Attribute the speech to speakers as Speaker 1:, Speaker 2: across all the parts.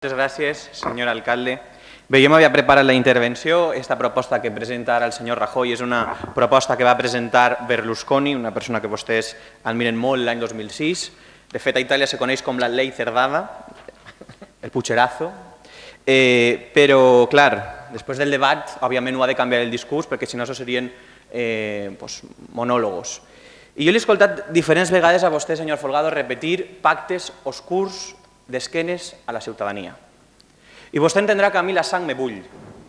Speaker 1: Muchas gràcies, senyor alcalde. Bé, jo m'havia preparat la intervenció. Esta proposta que presenta ara el senyor Rajoy és una proposta que va presentar Berlusconi, una persona que vostès admiren molt l'any 2006. De fet, a Itàlia se coneix com la Ley Cerdada, el pucherazo. Però, clar, després del debat, òbviament ho ha de canviar el discurs, perquè si no això serien monòlogos. I jo l'he escoltat diferents vegades a vostè, senyor Folgado, repetir pactes oscurs d'esquenes a la ciutadania. I vostè entendrà que a mi la sang me bull,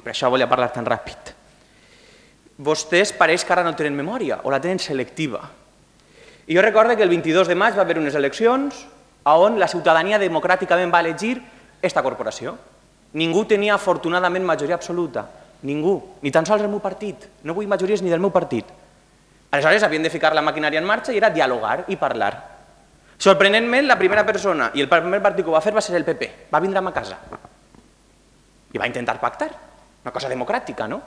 Speaker 1: per això volia parlar tan ràpid. Vostès pareix que ara no tenen memòria, o la tenen selectiva. I jo recordo que el 22 de maig va haver unes eleccions on la ciutadania democràticament va elegir aquesta corporació. Ningú tenia afortunadament majoria absoluta, ningú, ni tan sols el meu partit. No vull majories ni del meu partit. Aleshores havien de ficar la maquinària en marxa i era dialogar i parlar. Sorprenentment, la primera persona i el primer partit que ho va fer va ser el PP. Va vindre a ma casa i va intentar pactar. Una cosa democràtica, no?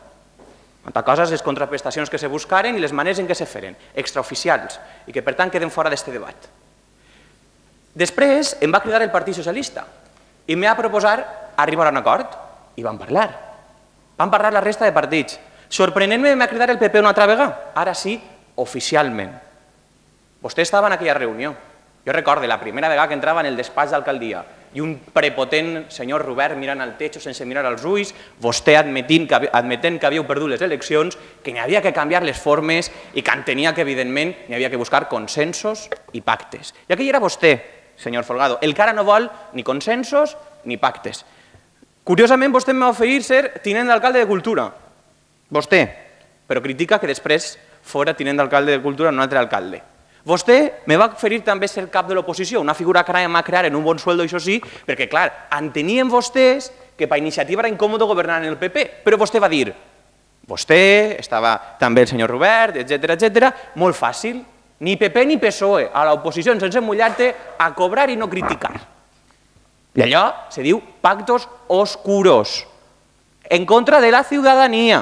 Speaker 1: Una cosa és les contraprestacions que se buscaren i les maneres en què se feren, extraoficials, i que per tant queden fora d'aquest debat. Després em va cridar el Partit Socialista i em va proposar arribar a un acord i vam parlar. Vam parlar la resta de partits. Sorprenentment em va cridar el PP una altra vegada, ara sí, oficialment. Vostè estava en aquella reunió. Jo recordo la primera vegada que entrava en el despatx d'alcaldia i un prepotent senyor Robert mirant al techo sense mirar als ulls, vostè admetent que havíeu perdut les eleccions, que n'hi havia que canviar les formes i que entenia que, evidentment, n'hi havia que buscar consensos i pactes. I aquell era vostè, senyor Folgado, el que ara no vol ni consensos ni pactes. Curiosament, vostè em va oferir ser tinent d'alcalde de Cultura. Vostè, però critica que després fora tinent d'alcalde de Cultura un altre alcalde. Vostè me va oferir també ser cap de l'oposició, una figura que anàvem a crear en un bon sueldo, això sí, perquè, clar, entenien vostès que per iniciativa era incòmode governar en el PP, però vostè va dir, vostè, estava també el senyor Robert, etc., molt fàcil, ni PP ni PSOE, a l'oposició sense mullar-te a cobrar i no criticar. I allò se diu pactos oscuros, en contra de la ciutadania.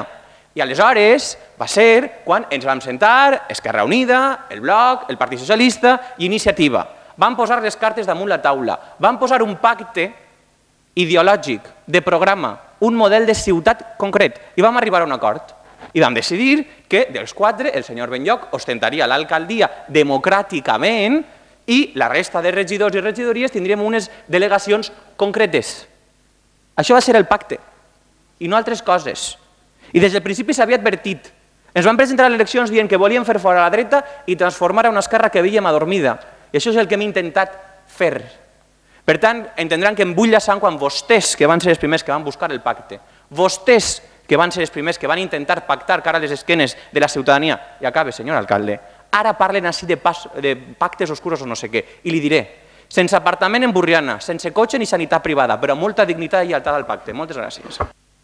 Speaker 1: I aleshores va ser quan ens vam sentar Esquerra Unida, el Bloc, el Partit Socialista i Iniciativa. Vam posar les cartes damunt la taula, vam posar un pacte ideològic, de programa, un model de ciutat concret i vam arribar a un acord. I vam decidir que dels quatre el senyor Benlloch ostentaria l'alcaldia democràticament i la resta de regidors i regidories tindríem unes delegacions concretes. Això va ser el pacte i no altres coses. I des del principi s'havia advertit. Ens van presentar a les eleccions dient que volien fer fora la dreta i transformar a una esquerra que veiem adormida. I això és el que hem intentat fer. Per tant, entendran que em bull la sang quan vostès, que van ser els primers que van buscar el pacte, vostès, que van ser els primers que van intentar pactar cara a les esquenes de la ciutadania, i acabe, senyor alcalde, ara parlen així de pactes oscuros o no sé què, i li diré, sense apartament en Burriana, sense cotxe ni sanitat privada, però molta dignitat i lleialtat al pacte. Moltes gràcies.